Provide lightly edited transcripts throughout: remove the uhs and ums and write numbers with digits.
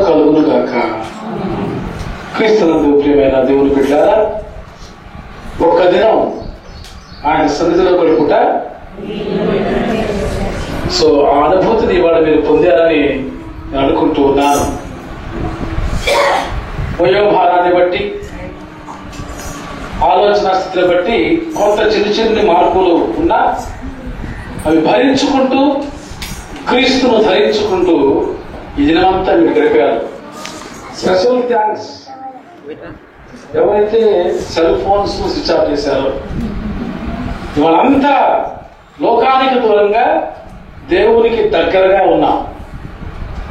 కలుగును గాక. క్రీస్తునందు ప్రియమైన దేవుని బిడ్డలారా, ఒక్క దినం ఆయన సన్నిధిలో గడుపుట, సో ఆ అనుభూతిని ఇవాళ మీరు పొందారని నేను అనుకుంటూ ఉన్నాను. వయోభారాన్ని బట్టి, ఆలోచన స్థితిని బట్టి కొంత చిన్న మార్పులు ఉన్నా అవి భరించుకుంటూ, క్రీస్తును ధరించుకుంటూ ఈ దినమంతా మీరు గడిపారు. స్పెషల్ థ్యాంక్స్ ఎవరైతే సెల్ ఫోన్స్ స్విచ్ ఆఫ్ చేశారో, ఇవాళంతా లోకానికి దూరంగా దేవునికి దగ్గరగా ఉన్నాం.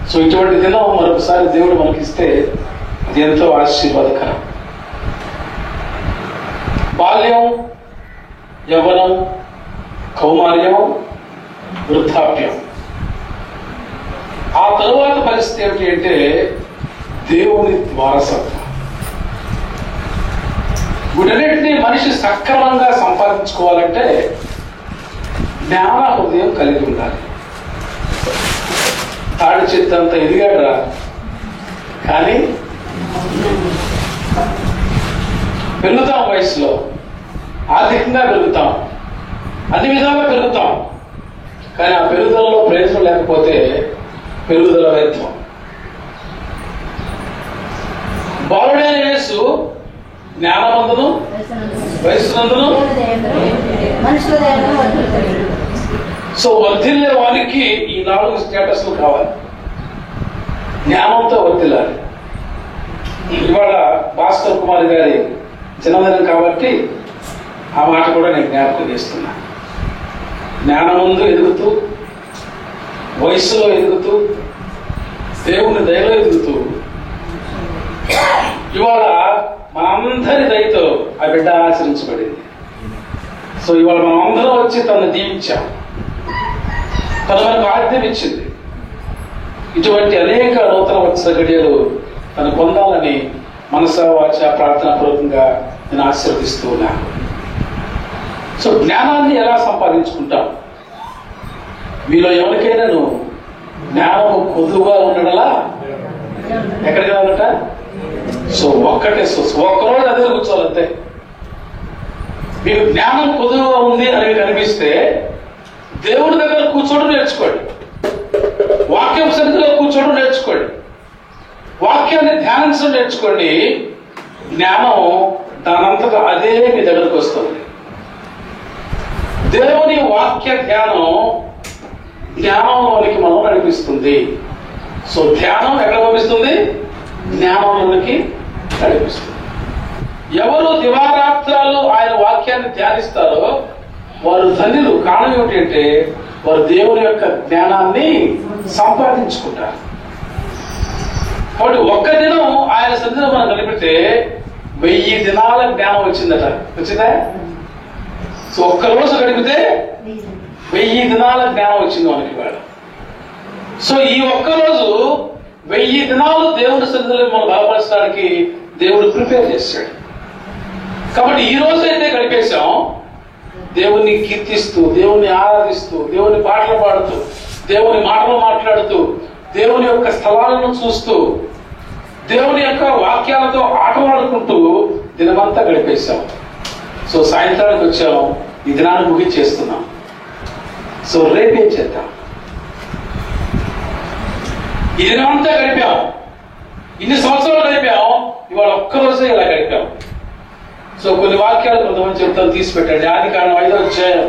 సో ఇటువంటి దినం మరొకసారి దేవుడు మనకిస్తే అది ఎంతో ఆశీర్వాదకరం. బాల్యం, యవ్వనం, కౌమార్యం, వృద్ధాప్యం, ఆ తరువాత పరిస్థితి ఏమిటి అంటే దేవుని వారసత్వం. వీటన్నిటినీ మనిషి సక్రమంగా సంపాదించుకోవాలంటే జ్ఞాన హృదయం కలిగి ఉండాలి. తాడి చెట్టు అంత ఎదిగాడురా, కానీ పెరుగుతాం, వయసులో ఆర్థికంగా పెరుగుతాం, అన్ని విధాలుగా పెరుగుతాం, కానీ ఆ పెరుగుదలలో ప్రయోజనం లేకపోతే పెరుగుదల వ్యర్థం. బాలుడైన యేసు జ్ఞానమందును వయస్సునందును సో వర్ధిల్లే వారికి ఈ 4 స్టేటస్లు కావాలి. జ్ఞానంతో వర్ధిల్లాలి. ఇవాళ భాస్కర్ కుమార్ గారి జన్మదినం కాబట్టి ఆ మాట కూడా నేను జ్ఞాపకం చేస్తున్నా. జ్ఞానమందు ఎదుగుతూ, వయస్సులో ఎదుగుతూ, దేవుని దయలో ఎదుగుతూ, ఇవాళ మనందరి దయతో ఆ బిడ్డ ఆచరించబడింది. సో ఇవాళ మనం అందరం వచ్చి తనను దీవించాం, తను మనకు ఆజ్ఞం ఇచ్చింది. ఇటువంటి అనేక నూతన వత్సర గడియలు తను పొందాలని మనసా వాచ ప్రార్థనా పూర్వకంగా నేను ఆశీర్వదిస్తూ ఉన్నాను. సో జ్ఞానాన్ని ఎలా సంపాదించుకుంటాం? మీలో ఎవరికైనా జ్ఞానము కొద్దుగా ఉండడలా ఎక్కడికి రావాలట? సో ఒక్కరోజు అదే కూర్చోవాలంతే. మీకు జ్ఞానం కొద్దుగా ఉంది అని మీకు అనిపిస్తే దేవుడి దగ్గర కూర్చోవడం నేర్చుకోండి, వాక్యం సన్నిధిలో కూర్చోవడం నేర్చుకోండి, వాక్యాన్ని ధ్యానించడం నేర్చుకోండి. జ్ఞానం దానంతగా అదే మీ దగ్గరకు వస్తుంది. దేవుని వాక్య ధ్యానం జ్ఞానంలోనికి మనం నడిపిస్తుంది. సో ధ్యానం ఎక్కడ పంపిస్తుంది? జ్ఞానంలోనికి నడిపిస్తుంది. ఎవరు దివారాత్రాలు ఆయన వాక్యాన్ని ధ్యానిస్తారో వారు ధన్యులు. కారణం ఏమిటంటే వారు దేవుని యొక్క జ్ఞానాన్ని సంపాదించుకుంటారు. కాబట్టి ఒక్క దినం ఆయన సన్నిధిలో మనం గడిపితే 1000 దినాల జ్ఞానం వచ్చిందట. వచ్చిందా? సో ఒక్కరోజు గడిపితే 1000 దినాల జ్ఞానం వచ్చింది మనకి ఇవాళ. సో ఈ ఒక్కరోజు 1000 దినాలు దేవుని సన్నిధిలో మనం బలపరచడానికి దేవుడు ప్రిపేర్ చేశాడు. కాబట్టి ఈ రోజు అయితే గడిపేశాం దేవుణ్ణి కీర్తిస్తూ, దేవుణ్ణి ఆరాధిస్తూ, దేవుని పాటలు పాడుతూ, దేవుని మాటలు మాట్లాడుతూ, దేవుని యొక్క స్థలాలను చూస్తూ, దేవుని యొక్క వాక్యాలతో ఆటలాడుకుంటూ దినమంతా గడిపేశాం. సో సాయంత్రానికి వచ్చాం, ఈ దినాన్ని ముగించేస్తున్నాం. సో రేపేం చేద్దాం? ఈ దినమంతా గడిపాం, ఇన్ని సంవత్సరాలు గడిపాం, ఇవాళ ఒక్కరోజే ఇలా గడిపాం. సో కొన్ని వాక్యాలు కొంతమంది చెప్తాను, తీసి పెట్టండి. ఆదికాండం 5వ అధ్యాయం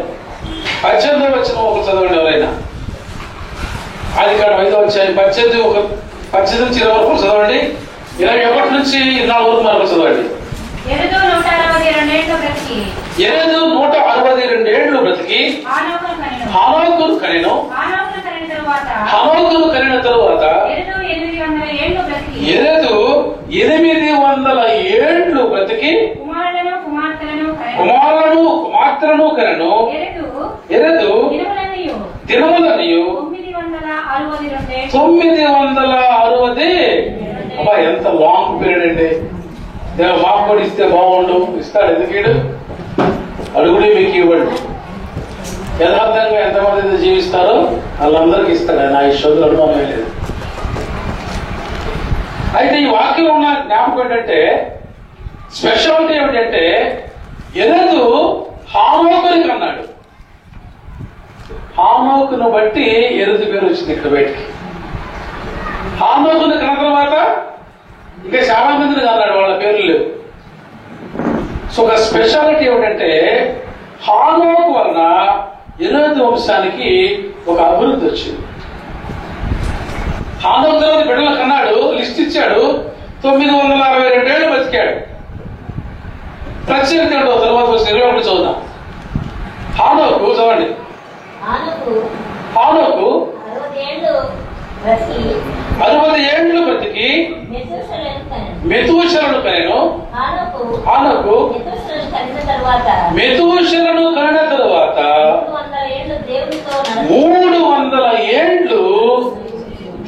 18వ వచనం ఒక చదవండి ఎవరైనా. ఆదికాండం 5వ అధ్యాయం 18 నుంచి 20 వరకు చదవండి. 21 నుంచి 24 వరకు మనకు చదవండి. ఎరెదు 162 ఏళ్లు బ్రతికి హానోకును కనెను. హానోకును కనిన తరువాత ఎరెదు 800 ఏళ్లు బ్రతికి కుమారులను కుమార్తెలను కనెను. ఎరెదు దినములనియు 960. అబ్బా, ఎంత లాంగ్ పీరియడ్ అండి. మాకు కూడా ఇస్తే బాగుండు. ఇస్తాడు, ఎందుకు అడుగుడే మీకు ఇవ్వండి. యథార్థంగా ఎంతమంది జీవిస్తారో వాళ్ళందరికీ ఇస్తాడు. నా ఈ శోధులు అనుమానమే లేదు. అయితే ఈ వాక్యం ఉన్న జ్ఞాపకం ఏంటంటే, స్పెషాలిటీ ఏమిటంటే, ఎనదు హానోకుని కన్నాడు. హానోకును బట్టి ఎరుదు పేరు వచ్చింది ఇక్కడ బయటికి. హానోకుని కన్న తర్వాత ఇంకా చాలా మందిని కన్నాడు, వాళ్ళ పేర్లు లేవు. సో ఒక స్పెషాలిటీ ఏమిటంటే, హానోకు వలన ఎనోదు వంశానికి ఒక అభివృద్ధి వచ్చింది. హానోకు తర్వాత బిడ్డలు కన్నాడు, లిస్ట్ ఇచ్చాడు. 962 ఏళ్ళు బతికాడు. ప్రత్యేకత ఏంటో తర్వాత 21 చదువుదాం. హానోకు చదవండి. హానోకు 60 ఏళ్ళు బ్రతికి మెతూషలను కనెను. హానోకు మెతూషలను కనిన తరువాత 300 ఏళ్ళు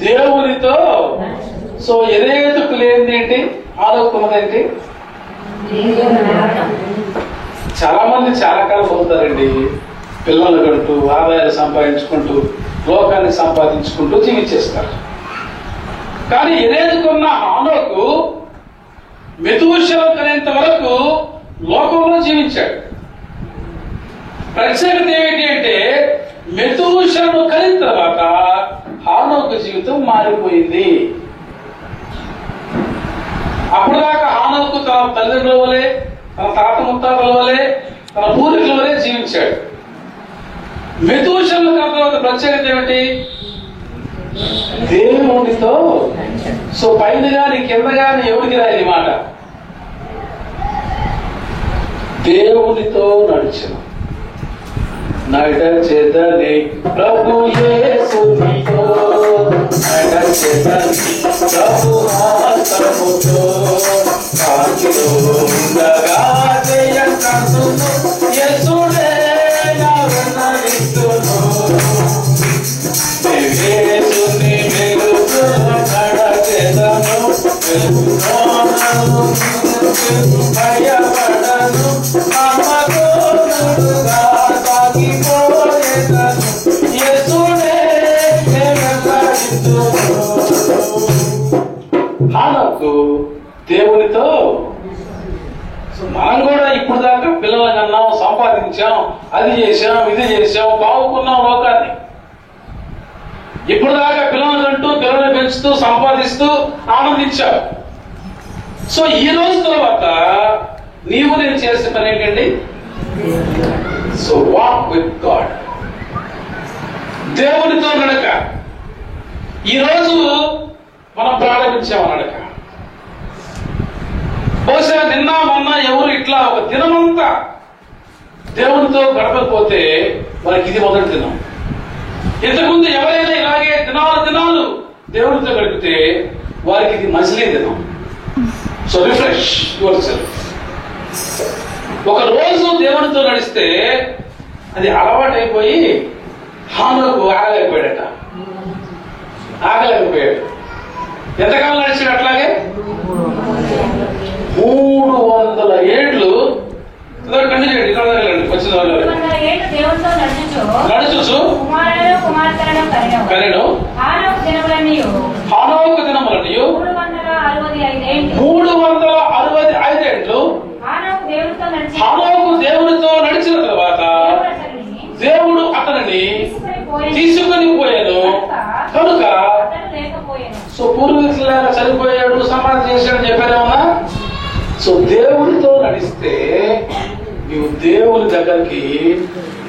దేవునితో. సో ఎరేతుకు లేనిది ఏంటి? హానోకు ఉన్నదేంటి? చాలా మంది చాలా కాలం పొందుతారండి, పిల్లలు కంటూ ఆదాయాలు సంపాదించుకుంటూ లోకాన్ని సంపాదించుకుంటూ జీవించేస్తారు. కానీ ఎరేదుకున్న హానోకు మెతూషలం కనేంత వరకు లోకంలో జీవించాడు. ప్రత్యేకత ఏమిటి అంటే, మెతూషలను కలిగిన తర్వాత హానోకు జీవితం మారిపోయింది. అప్పుడు దాకా హానోకు తన తల్లిదండ్రుల వలె, తన తాత ముత్తాతల వలె, తన పూర్వీకుల వలె జీవించాడు. మెతూషలను కన్న తర్వాత ప్రత్యేకత ఏమిటి? దేవునితో. సో పైన గాని కింద గాని ఎవరికి రాయాలి మాట? దేవునితో నడిచిన నడచెదని ప్రభు యేసునితో, నడచెదని ప్రభు హస్తముతో, కాకిలో ఉండగా జయకందును యేసుడే నా వెన్ననిస్తును. యేసుని వెలుగులో నడచెదను, వెలుగులోనను భయపడను, నమ్మదోనుగా సాగిపోయేదను, యేసునే వెన్ననిస్తును. హానోకు దేవునితో. మనం కూడా ఇప్పుడు దాకా పిల్లలు కన్నాం, సంపాదించాం, అది చేశాం, ఇది చేశాం, బాగుకున్నాం లోకాన్ని. ఇప్పుడు దాకా పిల్లలు కంటూ పిల్లల్ని పెంచుతూ సంపాదిస్తూ ఆనందించావు. సో ఈ రోజు తర్వాత నీవు నేను చేసే పని ఏంటండి? సో వాక్ విత్ గాడ్, దేవునితో నడక. ఈరోజు మనం ప్రారంభించాము నడక. బహుశా నిన్న మొన్న ఎవరు ఇట్లా ఒక దినమంతా దేవునితో గడపకపోతే వాళ్ళకి ఇది మొదటి దినం. ఇంతకుముందు ఎవరైనా ఇలాగే దినాలు దేవునితో గడిపితే వారికి ఇది మజిలీ దినం. So refresh your self. ఒక రోజు దేవునితో నడిస్తే అది అలవాటైపోయి హానోకు ఆగలేకపోయాడట. ఎంతకాలం నడిచాడు అట్లాగే? 300 ఏళ్ళు. వచ్చిన వాళ్ళు నడుచు కనెను. హానోకు దినములన్నీ 365 ఏళ్ళు హానోకు దేవునితో నడిచిన తర్వాత దేవుడు అతనిని తీసుకుని పోయాను కనుక. సో పూర్వీకులాగా చనిపోయాడు, సమాధి చేశాడని చెప్పారేమన్నా? సో దేవునితో నడిస్తే నీవు దేవుని దగ్గరికి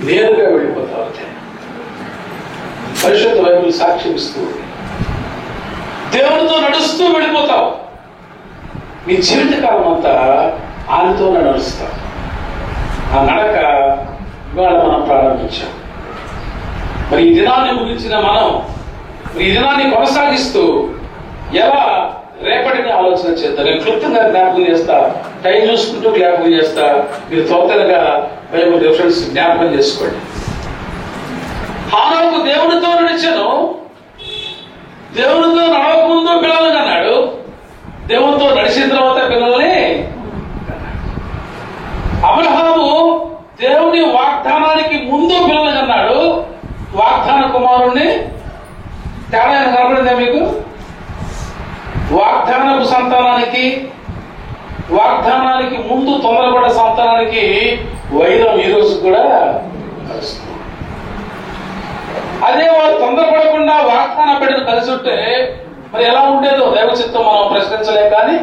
నేరుగా వెళ్ళిపోతావు. పరిశుద్ధ బైబిల్ సాక్ష్యం ఇస్తూ దేవునితో నడుస్తూ వెళ్ళిపోతావు. నీ జీవితకాలం అంతా ఆయనతో నడుస్తావు. ఆ నడక ఇవాళ మనం ప్రారంభించాం. మరి ఈ దినాన్ని ముగించిన మనం ఈ దినాన్ని కొనసాగిస్తూ ఎలా రేపటిని ఆలోచన చేద్దాం. నేను క్లుప్తంగా జ్ఞాపకం చేస్తా, టైం చూసుకుంటూ జ్ఞాపకం చేస్తా. మీరు తొందరగా బైబిల్ రిఫరెన్స్ జ్ఞాపకం చేసుకోండి. హానోకు దేవునితో నడిచాను. దేవునితో నడవకముందు పిల్లల్ని అన్నాడు, దేవునితో నడిచిన తర్వాత పిల్లల్ని. అబ్రహాము దేవుని వాగ్దానానికి ముందు పిల్లల్ని అన్నాడు, వాగ్దాన కుమారుణ్ణి. తేడా కనపడిందా మీకు? వాగ్దానపు సంతానానికి, వాగ్దానానికి ముందు తొందరపడ్డ సంతానానికి వైరం ఈ రోజు కూడా కలుస్తుంది. అదే వారు తొందరపడకుండా వాగ్దాన బిడ్డను కలిసి ఉంటే మరి ఎలా ఉండేదో దైవ చిత్తం మనం ప్రశ్నించలేం, కానీ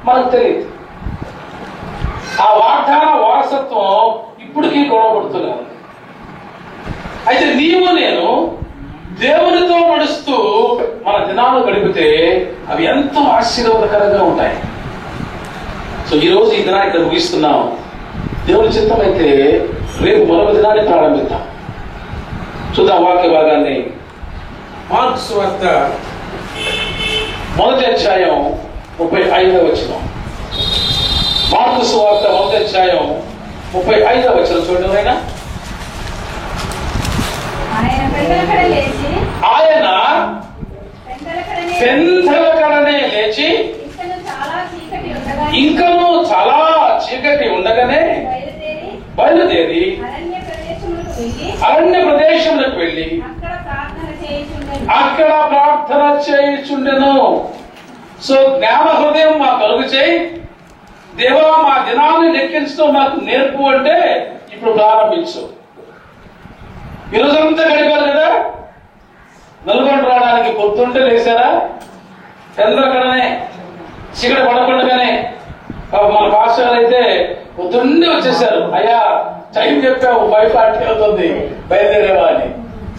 మనకు తెలియదు. ఆ వాగ్దాన వారసత్వం ఇప్పటికీ గొడవపడుతున్నాను. అయితే నీవు నేను దేవునితో నడుస్తూ మన దినాలు గడిపితే అవి ఎంతో ఆశీర్వాదకరంగా ఉంటాయి. సో ఈ రోజు ఈ దినాన్ని ఇక్కడ ముగిస్తున్నాం. దేవుని చిత్తం అయితే రేపు మరొక దినాన్ని ప్రారంభిద్దాం. చూద్దాం వాక్య భాగాన్ని. మార్కు సువార్త 1వ అధ్యాయం 35వ వచనం. మార్కు సువార్త 1వ అధ్యాయం 35వ వచనం చూడండి. ఆయన పెందలకడనే లేచి ఇంకను చాలా చీకటి ఉండగానే బయలుదేరి అరణ్య ప్రదేశంలోకి వెళ్ళి అక్కడ ప్రార్థన చేయుచుండెను. సో జ్ఞాన హృదయం మాకు కలుగు చేయి దేవా, మా దినాన్ని లెక్కించడం మాకు నేర్పు అంటే ఇప్పుడు ప్రారంభించు. ఈరోజంతా గడిపారు కదా, నల్గొండ రావడానికి పొద్దుంటే లేచారా, చంద్రకడనే చీకటి పడకుండానే. మన పాస్టర్ అయితే పొద్దున్నే వచ్చేసారు. అయ్యా టైం చెప్పావు 5:40 అవుతుంది బయలుదేరేవా అని.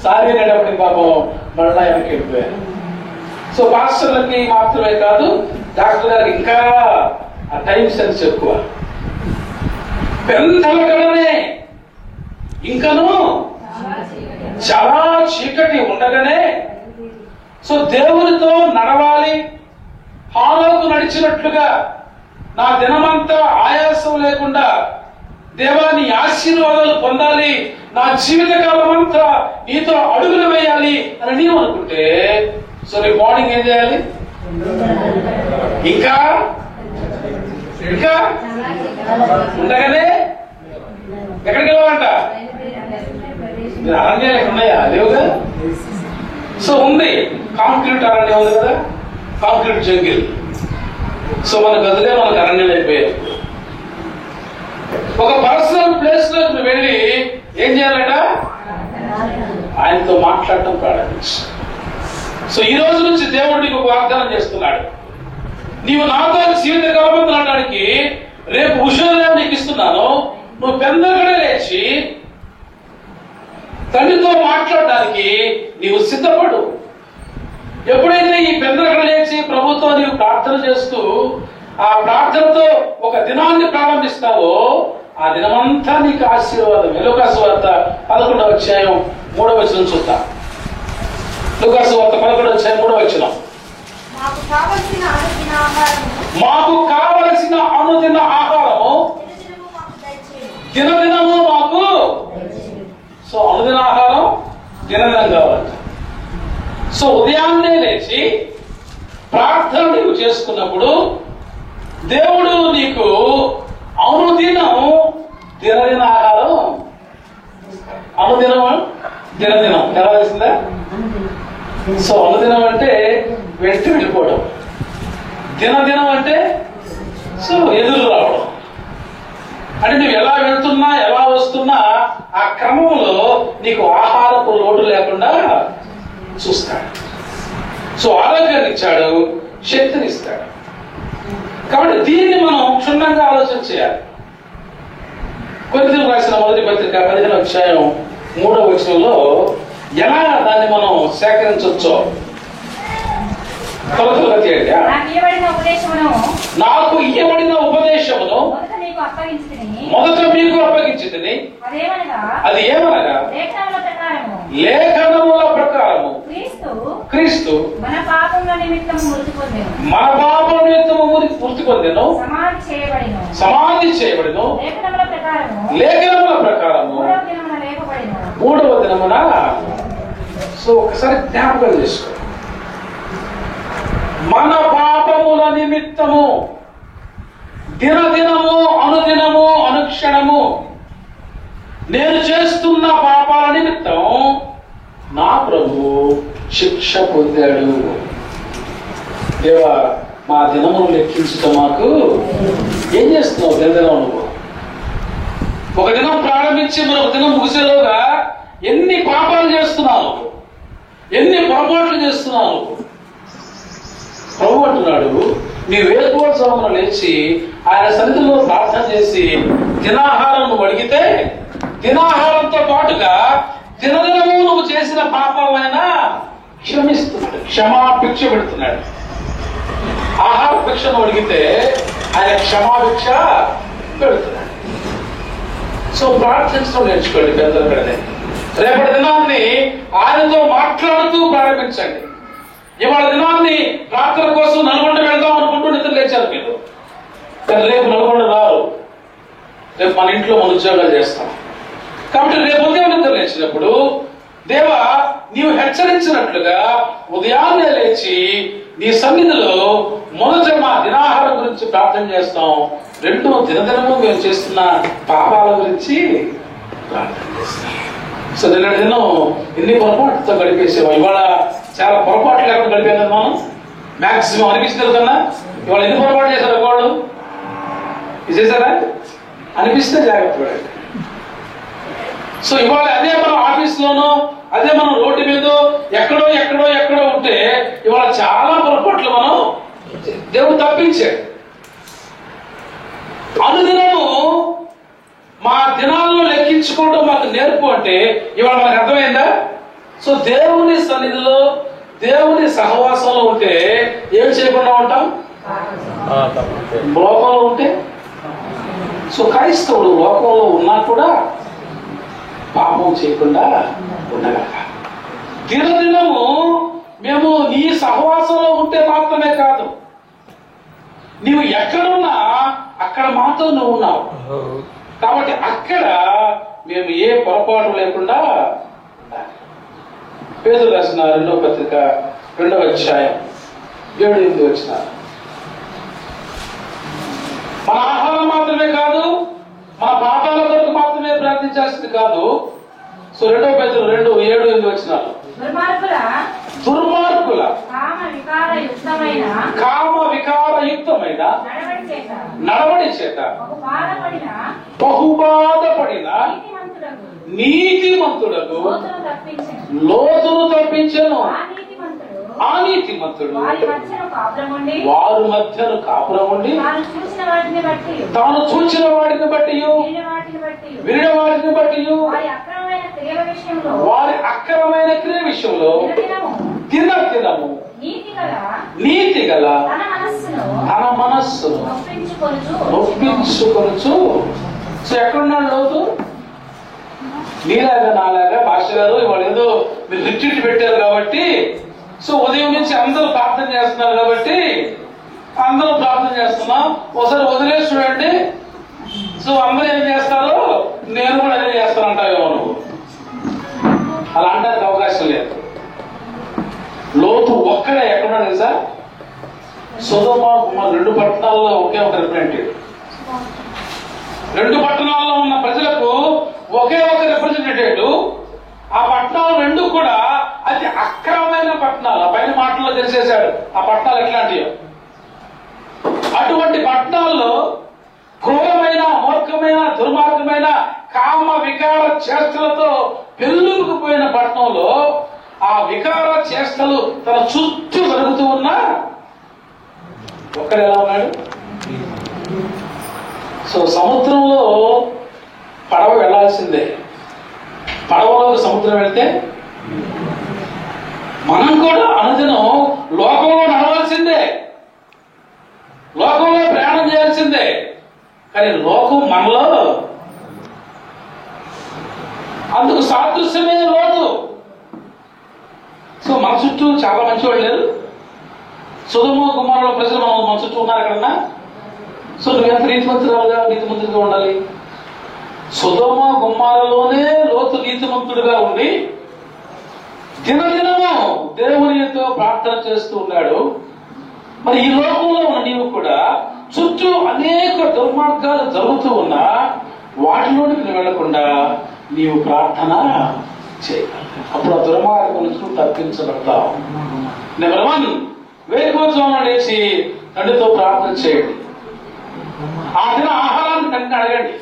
సారీ అనేటప్పటికి పాపం మళ్ళా వెనక్కి వెళ్ళిపోయారు. సో పాస్టర్లకి మాత్రమే కాదు, డాక్టర్ గారికి ఇంకా ఆ టైం సెన్స్ ఎక్కువ. పెందలకడనే ఇంకను చాలా చీకటి ఉండగానే. సో దేవునితో నడవాలి, హానోకు నడిచినట్లుగా నా దినమంతా ఆయాసం లేకుండా దేవా నీ ఆశీర్వాదాలు పొందాలి, నా జీవితకాలం అంతా నీతో అడుగులు వేయాలి అని నీవు అనుకుంటే, సో రేపు మార్నింగ్ ఏం చేయాలి? ఇంకా ఇంకా ఉండగానే ఎక్కడికి వెళ్ళాలంట? అరణ్యాలు ఉన్నాయా? లేవుగా. సో ఉంది, కాంక్రీట్ అరణ్యం ఉంది కదా, కాంక్రీట్ జంగిల్. సో మనకు అదిగా మనకు అరణ్యం అయిపోయాయి. ఒక పర్సనల్ ప్లేస్ లోకి వెళ్ళి ఏం చేయాలట? ఆయనతో మాట్లాడటం ప్రారంభించు. సో ఈ రోజు నుంచి దేవుడు నీకు ఒక వాగ్దానం చేస్తున్నాడు. నీవు నాతో జీవితకాలం అనడానికి రేపు ఉషోదయం నీకు ఇస్తున్నాను. నువ్వు పెందలకడే లేచి తండ్రితో మాట్లాడడానికి నీవు సిద్ధపడు. ఎప్పుడైతే ఈ పెందలకడ లేచి ప్రభుతో నీవు ప్రార్థన చేస్తూ ఆ ప్రార్థనతో ఒక దినాన్ని ప్రారంభిస్తావో ఆ దినమంతా నీకు ఆశీర్వాదం. లూకాసు వార్త 11వ అధ్యాయం 3వ వచనం చూద్దాం. లూకాసు వార్త 11వ అధ్యాయం 3వ వచనం. మాకు కావలసిన అనుదిన ఆహారము దినదినము మాకు. సో అనుదిన ఆహారం దినదినం కావాలంట. సో ఉదయాన్నే లేచి ప్రార్థన నీవు చేసుకున్నప్పుడు దేవుడు నీకు అనుదినం దినదిన ఆహారం. అనుదినం దినదినం ఎలా తెలిసిందా? సో అనుదినం అంటే వెంట వెళ్ళిపోవడం, దినదినం అంటే సో ఎదురు రావడం. అంటే నువ్వు ఎలా వెళ్తున్నా ఎలా వస్తున్నా ఆ క్రమంలో నీకు ఆహారపు లోటు లేకుండా చూస్తాడు. సో ఆరోగ్యాన్ని ఇచ్చాడు, శక్తిని ఇస్తాడు. కాబట్టి దీన్ని మనం క్షుణ్ణంగా ఆలోచన చేయాలి. కొరింథీయులకు రాసిన మొదటి పత్రిక 15వ అధ్యాయం 3వ వచనంలో ఎలా దాన్ని మనం సేకరించవచ్చో కొలతలుగా తీయండి. నాకు ఇయ్యబడిన ఉపదేశమును మొదట మీకు అప్పగించితిని. అది ఏమనగా లేఖనముల ప్రకారము క్రీస్తు మన పాపముల నిమిత్తము మృతి పొందెను, సమాధి చేయబడెను, లేఖనముల ప్రకారము 3వ దినమున. సో ఒకసారి జ్ఞాపకం చేసుకో. మన పాపముల నిమిత్తము దినదినము అనుదినము అనుక్షణము నేను చేస్తున్న పాపాల నిమిత్తం నా ప్రభు శిక్ష పొందాడు. దేవా మా దినమును లెక్కించటం మాకు. ఏం చేస్తున్నావు దినదినం నువ్వు? ఒక దినం ప్రారంభించి మరొక దినం ముగిసేలోగా ఎన్ని పాపాలు చేస్తున్నావు, ఎన్ని పొరపాట్లు చేస్తున్నావు. ప్రభు అంటున్నాడు, నీ వేకువజామున లేచి ఆయన సన్నిధిలో ప్రార్థన చేసి దినాహారం నువ్వు అడిగితే దినాహారంతో పాటుగా దినదినము నువ్వు చేసిన పాపాలైనా క్షమిస్తున్నాడు, క్షమాభిక్ష పెడుతున్నాడు. ఆహార భిక్షను అడిగితే ఆయన క్షమాభిక్ష పెడుతున్నాడు. సో ప్రార్థించడం నేర్చుకోండి పెద్దలు. కడనే రేపటి దినాన్ని ఆయనతో మాట్లాడుతూ ప్రారంభించండి. ఇవాళ దినాన్ని ప్రార్థన కోసం నల్గొండ వెళ్దాం అనుకుంటూ నిద్ర లేచారు మీరు, కానీ రేపు నల్గొండ రారు. రేపు మన ఇంట్లో మన ఉద్యోగాలు చేస్తాం. కాబట్టి రేపు ఉదయం నిద్ర లేచినప్పుడు దేవా నీవు హెచ్చరించినట్లుగా ఉదయాన్నే లేచి నీ సన్నిధిలో మొదట మా దినాహారం గురించి ప్రార్థన చేస్తాం, రెండో దినదినము మేము చేస్తున్న పాపాల గురించి ప్రార్థన చేస్తాం. సో నిన్నటి దినం ఎన్ని పొరపాటుతో గడిపేసాము. ఇవాళ చాలా పొరపాట్లు లేకుండా గడిపాం కదా మనం. మ్యాక్సిమం అనిపిస్తుంది కన్నా ఇవాళ ఎన్ని పొరపాటు చేశారు వాళ్ళు ఇది చేశారా అనిపిస్తే జాగ్రత్త పడండి. సో ఇవాళ అదే మనం ఆఫీస్లోనో అదే మనం రోడ్డు మీద ఎక్కడో ఎక్కడో ఎక్కడో ఉంటే ఇవాళ చాలా పొరపాట్లు మనం దేవుడు తప్పించాడు. అనుదినము మా దినాలను లెక్కించుకోవడం మాకు నేర్పు అంటే ఇవాళ మనకు అర్థమైందా? సో దేవుని సన్నిధిలో దేవుని సహవాసంలో ఉంటే ఏం చేయకుండా ఉంటాం? లోకంలో ఉంటే. సో క్రైస్తవుడు లోకంలో ఉన్నా కూడా పాపం చేయకుండా ఉండగలగాలి. దినదినము మేము నీ సహవాసంలో ఉంటే మాత్రమే కాదు, నీవు ఎక్కడున్నా అక్కడ మాత్రం నువ్వు ఉన్నావు. కాబట్టి అక్కడ మేము ఏ పొరపాటు లేకుండా ఉండాలి. పేతురు రాసిన 2వ పత్రిక 2వ అధ్యాయం 7-8 వచనాలు. మన ఆహారం మాత్రమే కాదు, మన పాపాల కొరకు మాత్రమే ప్రార్థించాల్సింది కాదు. సో 2వ పేతురు 2:7-8 వచనాలు. దుర్మార్గుల కామ వికారయుక్తమైన నడవడి చేత బహుబాధపడిన నీతిమంతుడకు లోతును తప్పించెను. ఆ నీతిమంతుడు వారు మధ్యను కాపురం ఉండి తాను చూచిన వాటిని బట్టి వినిన వాటిని బట్టి వారి అక్రమైన క్రియ విషయంలో దినదినము నీతి గల తన మనస్సును నొప్పించుకొనుచు. సో ఎక్కడున్నాడు లోతు? నీలాగా నాలాగా. భాస్కర్ గారు ఇవాళ ఏదో మీరు రిట్రీట్ పెట్టారు కాబట్టి, సో ఉదయం నుంచి అందరూ ప్రార్థన చేస్తున్నారు కాబట్టి అందరూ ప్రార్థన చేస్తున్నాం. ఒకసారి వదిలేసి చూడండి. సో అందరూ ఏం చేస్తారో నేను కూడా అదే చేస్తానంటావేమో నువ్వు. అలా అనడానికి అవకాశం లేదు. లోతు ఒక్కడే ఎక్కడున్నాడు తెలుసా? సొదొమ గుమొర్రా 2 పట్టణాల్లో ఒకే ఒక రిప్రజెంటేటివ్. 2 పట్టణాల్లో ఉన్న ప్రజలకు ఒకే ఒక రిప్రజెంటేటివ్. ఆ పట్టణాలు 2 కూడా అతి అక్రమమైన పట్టణాలు. పైన మాటల్లో తెలిసేశాడు ఆ పట్టణాలు ఎట్లాంటివో. అటువంటి పట్టణాల్లో క్రూరమైన, మూర్ఖమైన, దుర్మార్గమైన కామ వికార చేష్టలతో పెళ్ళుకుపోయిన పట్టణంలో ఆ వికార చేష్టలు తన చుట్టూ జరుగుతూ ఉన్నా ఒక్కడు ఎలా ఉన్నాడు? సో సముద్రంలో పడవ వెళ్లాల్సిందే. పడవలోకి సముద్రం వెళ్తే మనం కూడా అనుదినం లోకంలో నడవాల్సిందే, లోకంలో ప్రయాణం చేయాల్సిందే. కానీ లోకం మనలో, అందుకు సాదృశ్యమే లోతు. సో మన చుట్టూ చాలా మంచివాళ్ళు లేరు. సొదొమ గుమొర్రా ప్రజలు మన చుట్టూ ఉన్నారు ఎక్కడన్నా. సో నువ్వెంత నీతిమంతుడిగా ఉండాలి. సొదొమ గుమొర్రాలోనే లోతు నీతిమంతుడిగా ఉండి దినదినము దేవునితో ప్రార్థన చేస్తూ ఉన్నాడు. మరి ఈ లోకంలో ఉన్న నీవు కూడా చుట్టూ అనేక దుర్మార్గాలు జరుగుతూ ఉన్నా వాటిలోనికి వెళ్లకుండా నీవు ప్రార్థన చేయగలవు. అప్పుడు ఆ దుర్మార్గం నుంచి తప్పించబడతావు. నెంబర్ 1 వేకువజామున లేచి తండ్రితో ప్రార్థన చేయండి. ఆ దిన ఆహారాన్ని తండ్రిని అడగండి,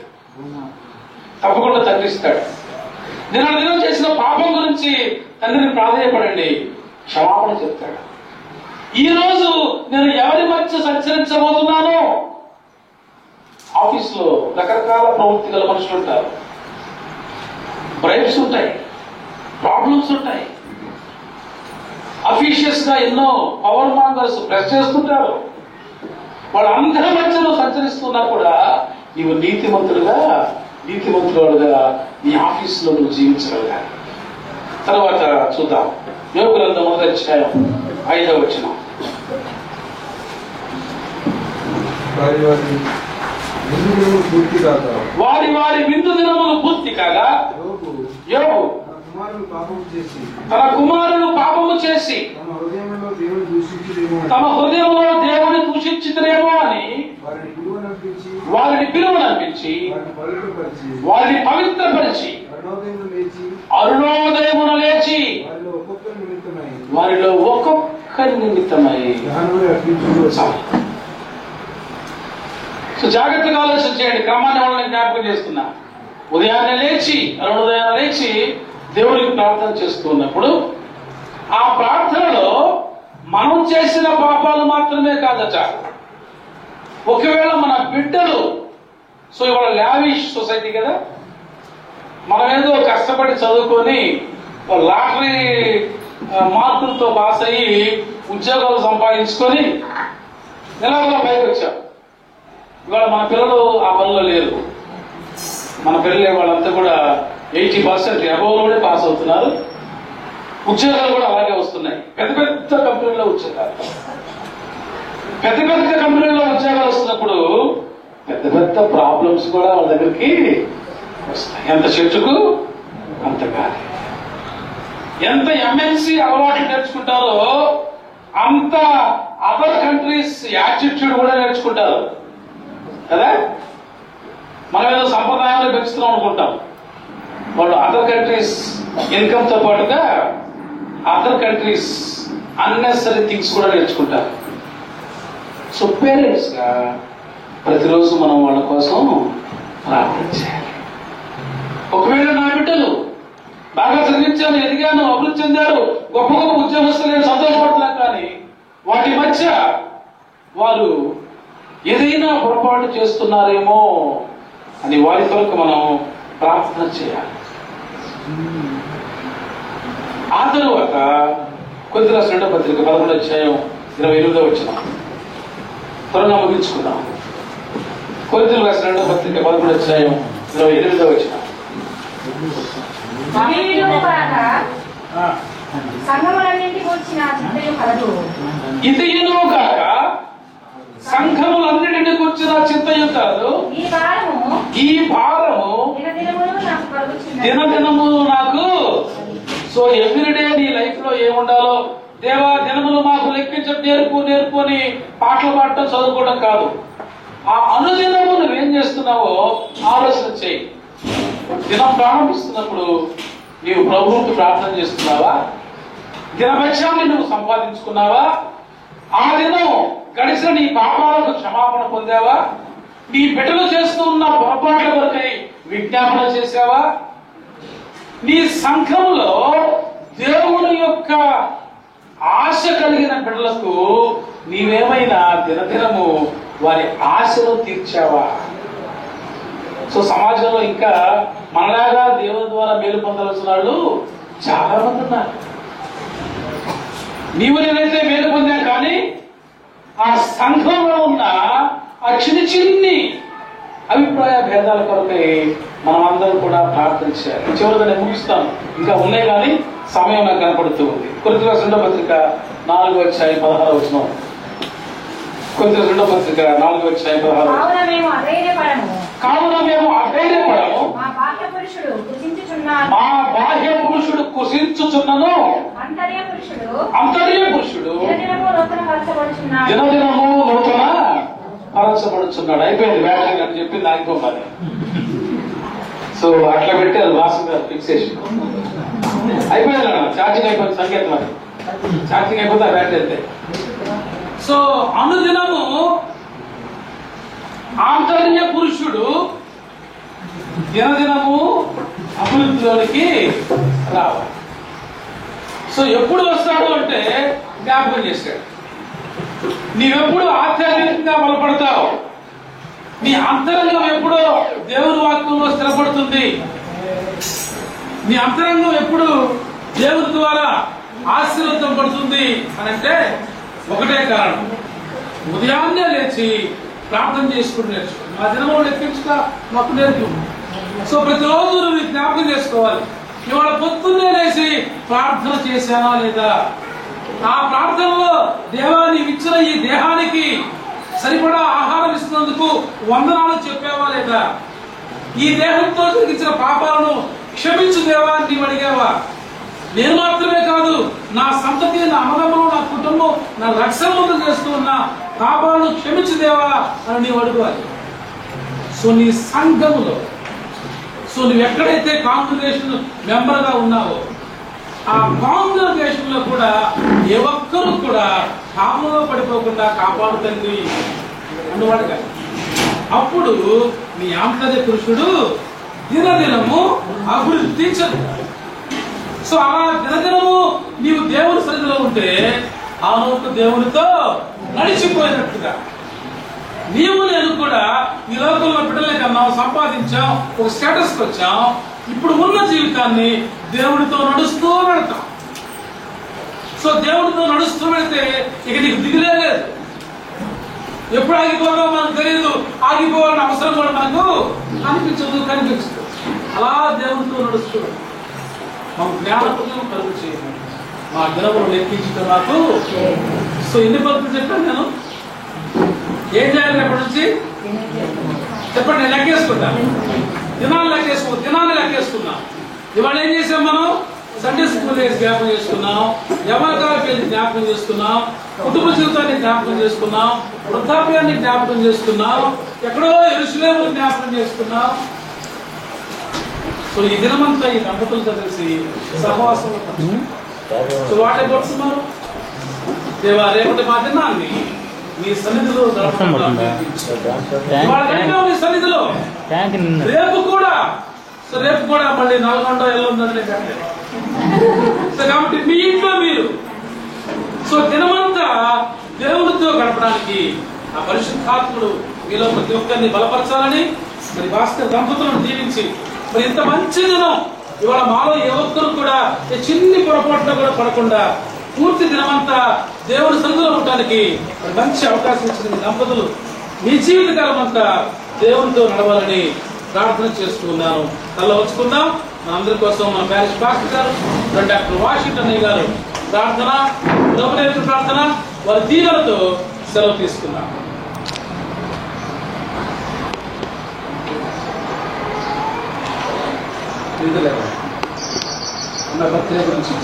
తప్పకుండా తండ్రి ఇస్తాడు. దినం చేసిన పాపం గురించి తండ్రిని ప్రాధేయపడండి, క్షమాపణ చెప్తాడు. ఈ రోజు నేను ఎవరి మధ్య సంచరించబోతున్నానో, ఆఫీసులో రకరకాల ప్రవృత్తి గల మనుషులు ఉంటారు, బ్రైబ్స్ ఉంటాయి, ప్రాబ్లమ్స్ ఉంటాయి, అఫీషియస్ గా ఎన్నో పవర్ మాంగర్స్ ప్రెస్ చేస్తుంటారు. వాళ్ళందరి మధ్యలో సంచరిస్తున్నా కూడా నీవు నీతిమంతుడుగా నీ ఆఫీసులో నువ్వు జీవించగలగాలి. తర్వాత చూద్దాం, యోబు గ్రంథం 1వ అధ్యాయం 5వ వచనం. వారి విందు దినములు పూర్తి కాగా యోబు తన కుమారులు పాపము చేసి తమ హృదయంలో దేవుని దూషించుతురేమో అని వారిని పిలువనంపించి వారిని పవిత్రపరిచి అరుణోదయమున లేచి వారిలో ఒక్కొక్కరి నిమిత్తమై. సో జాగ్రత్తగా ఆలోచన చేయండి. క్రమాన్ని వాళ్ళని జ్ఞాపకం చేస్తున్నా. ఉదయాన్నే లేచి అరుణోదయాన్ని లేచి దేవుడికి ప్రార్థన చేస్తూ ఉన్నప్పుడు ఆ ప్రార్థనలో మనం చేసిన పాపాలు మాత్రమే కాదట, ఒకవేళ మన బిడ్డలు, సో ఇవాళ లావిష్ సొసైటీ కదా, మనం ఏదో కష్టపడి చదువుకొని లాటరీ మార్కులతో పాస్ అయ్యి ఉద్యోగాలు సంపాదించుకొని నెలగా పైకి వచ్చాం. ఇవాళ మన పిల్లలు ఆ పనిలో లేరు. మన పిల్లలు వాళ్ళంతా కూడా 80% అబోవ్లోనే పాస్ అవుతున్నారు. ఉద్యోగాలు కూడా అలాగే వస్తున్నాయి. పెద్ద కంపెనీలో ఉద్యోగాలు, పెద్ద కంపెనీల్లో ఉద్యోగాలు వస్తున్నప్పుడు పెద్ద ప్రాబ్లమ్స్ కూడా వాళ్ళ దగ్గరికి వస్తాయి. ఎంత చెట్టుకు అంత గాలి. ఎంత ఎంఎన్సీ అలవాట్లు నేర్చుకుంటారో అంత అదర్ కంట్రీస్ యాటిట్యూడ్ కూడా నేర్చుకుంటారు కదా. మనం ఏదో సంప్రదాయాలు పెంచుతున్నాం అనుకుంటాం, వాళ్ళు అదర్ కంట్రీస్ ఇన్కమ్ తో పాటుగా అదర్ కంట్రీస్ అన్నెసరీ థింగ్స్ కూడా నేర్చుకుంటారు. సో పేరెంట్స్ గా ప్రతిరోజు మనం వాళ్ళ కోసం ప్రార్థన చేయాలి. ఒకవేళ నా బిడ్డలు బాగా చదివించాను, ఎదిగాను, అభివృద్ధి చెందారు, గొప్ప ఉద్యోగస్తులు సంతోషపడుతున్నారు, కానీ వాటి మధ్య వారు ఏదైనా పొరపాటు చేస్తున్నారేమో అని వారి కొరకు మనం ప్రార్థన చేయాలి. ఆ తరువాత కొరింథీయుల రాసిన 2వ పత్రిక 11వ అధ్యాయం 28వ వచనం త్వరగా ముగించుకుందాం. కొరింథీయుల రాసిన 2వ పత్రిక 11వ అధ్యాయం 28వ వచనం. ఇదియును కాక సంఘములన్నిటిని కూర్చిన చింతయు కాదు, ఈ భారము దినదినము నాకు. సో ఎవ్రీడే నీ లైఫ్ లో ఏముండాలో, దేవా దినములు మాకు లెక్కించడం నేర్పు అని పాటలు పాడటం చదువుకోవడం కాదు. ఆ అనుదినము నువ్వేం చేస్తున్నావో ఆలోచన చేయి. దినం ప్రారంభిస్తున్నప్పుడు నీవు ప్రభువుకి ప్రార్థన చేస్తున్నావా? దినభత్యాన్ని నువ్వు సంపాదించుకున్నావా? ఆ దినం గడిచిన నీ పాపాలకు క్షమాపణ పొందావా? నీ బిడ్డలు చేస్తున్న పొరపాట్ల కొరకై విజ్ఞాపన చేశావా? నీ సంఘంలో దేవుని యొక్క ఆశ కలిగిన బిడ్డలకు నీవేమైనా దినదినము వారి ఆశను తీర్చావా? సో సమాజంలో ఇంకా మనలాగా దేవుని ద్వారా మేలు పొందవలసిన వాళ్ళు చాలా మంది ఉన్నారు. నీవు నేనైతే మేలు పొందా, కానీ ఆ సంఘంలో ఉన్న ఆ చిన్ని అభిప్రాయ భేదాల కొరకై మనం అందరం కూడా ప్రార్థన చేయాలి. చివరిగా నేను ముగిస్తాను, ఇంకా ఉన్నాయి కానీ సమయం నాకు కనపడుతూ ఉంది. కొరింథీయుల రాసిన 2వ పత్రిక 4వ అధ్యాయం 16వ వచనం. కొరింథీయుల 2వ పత్రిక 4వ అధ్యాయం 16వ. కావున మేము అధైర్యపడము, మా బాహ్య పురుషుడు కుసించుచున్నను, అంతర్య పురుషుడు దినదినము నూతన పరచబడుచున్నాడు. అయిపోయింది బ్యాటరీ అని చెప్పి ఆగిపోవాలి. సో అట్లా పెట్టి అది వాసంగా ఫిక్సేషన్ అయిపోయింది. ఛార్జింగ్ అయిపోయింది, సంకేతం అది. ఛార్జింగ్ అయిపోతే ఆ బ్యాటరీ అయితే సో అనుదినము ఆంతర్య పురుషుడు దినదినము అభివృద్ధిలోనికి రావాలి. సో ఎప్పుడు వస్తాడు అంటే జ్ఞాపకం చేశాడు. నీవెప్పుడు ఆధ్యాత్మికంగా బలపడతావు, నీ అంతరంగం ఎప్పుడు దేవుని వాక్యంలో స్థిరపడుతుంది, నీ అంతరంగం ఎప్పుడు దేవుని ద్వారా ఆశీర్వదింపబడుతుంది అని అంటే ఒకటే కారణం, ఉదయాన్నే లేచి ప్రార్థన చేసుకుని నేర్చుకో. మా దినంలో లెక్కించుక మాకు నేర్పు. సో ప్రతిరోజు నువ్వు జ్ఞాపకం చేసుకోవాలి, ఇవాళ పొద్దున్నే లేచి ప్రార్థన చేశానా లేదా, ఆ ప్రార్థనలో దేవా నీవిచ్చిన ఈ దేహానికి సరిపడా ఆహారం ఇస్తున్నందుకు వందనాలు చెప్పావా లేదా, ఈ దేహంతో జరిగించిన పాపాలను క్షమించు దేవా అని నీవు అడిగావా. నేను మాత్రమే కాదు, నా సంతతి, నా అన్నదమ్ములు, నా కుటుంబం, నా రక్షణ చేస్తూ ఉన్న పాపాలను క్షమించు దేవా అని నీవు అడగాలి. సో నీ సంఘములో, సో నువ్వు ఎక్కడైతే కాంగ్రిగేషన్ మెంబర్ గా ఉన్నావో ఆ కాంగ్రిగేషన్ లో కూడా ఏ ఒక్కరు కూడా పాపంలో పడిపోకుండా కాపాడు తండ్రి అన్నవాడు కాదు. అప్పుడు నీ ఆంతర్య పురుషుడు దినదినము అభివృద్ధి చెందుతాడు. సో అలా దినదినము నీవు దేవుని సన్నిధిలో ఉంటే ఆ నోటు దేవునితో నడిచిపోయినట్టుగా నీవు నేను కూడా ఈ లోకంలో బిడ్డలే కన్నాం, సంపాదించాం, ఒక స్టేటస్కి వచ్చాం. ఇప్పుడు ఉన్న జీవితాన్ని దేవుడితో నడుస్తూ వెళ్తాం. సో దేవుడితో నడుస్తూ వెళ్తే ఇక నీకు దిగులే లేదు. ఎప్పుడు ఆగిపోవాలో మనకు తెలియదు, ఆగిపోవాలని అవసరం కూడా మనకు కనిపించదు. అలా దేవుడితో నడుస్తూ మాకు జ్ఞానపదం కలుగు చేయండి, మా దినములు లెక్కించడం నాకు. సో ఎన్ని పద్ధతులు చెప్పాను నేను, ఏం చేయాలి ఎప్పటి నుంచి చెప్పండి. నేను లెక్కేసుకుంటాను, దినాన్ని లెక్కేసుకున్నాం. ఇవాళ ఏం చేసాం మనం, సండే స్కూల్ జ్ఞాపకం చేసుకున్నాం, యవనకాల పేరు జ్ఞాపకం చేసుకున్నాం, కుటుంబ జీవితాన్ని జ్ఞాపకం చేసుకున్నాం, వృద్ధాప్యాన్ని జ్ఞాపకం చేసుకున్నాం, ఎక్కడో యెరూషలేము జ్ఞాపకం చేసుకున్నాం. సో ఈ దినమంతా ఈ దంపతులతో కలిసి సహవాసం. సో వాటే పడుతున్నారు, దేవా రేపటి మా దినాన్ని నీ సన్నిధిలో నీ సన్నిధిలో రేపు కూడా మళ్ళీ నల్గొండ ఎల్లుందని సో కాబట్టి మీ ఇంట్లో మీరు సో దినమంతా దేవుడితో గడపడానికి ఆ పరిశుద్ధాత్ముడు మీలో ప్రతి ఒక్కరిని బలపరచాలని మరి భాస్కర్ దంపతులను దీవించి మరి ఇంత మంచి దినం ఇవాళ మాలో ఏ ఒక్కరు కూడా చిన్ని పొరపాటున కూడా పడకుండా పూర్తి దినమంతా దేవుని సన్నిధిలో ఉండటానికి మంచి అవకాశం ఇచ్చిన దంపతులు మీ జీవితకాలం అంతా దేవునితో నడవాలని ప్రార్థన చేస్తూ ఉన్నాను. తల్ల వచ్చుకుందాం. మనందరి కోసం మన ప్యారిష్ పాస్టర్ గారు, డాక్టర్ వాషింగ్టన్ గారు ప్రార్థన, ప్రార్థన వారి దీవెనతో సెలవు తీసుకున్నాం. నా బర్త్డే గురించి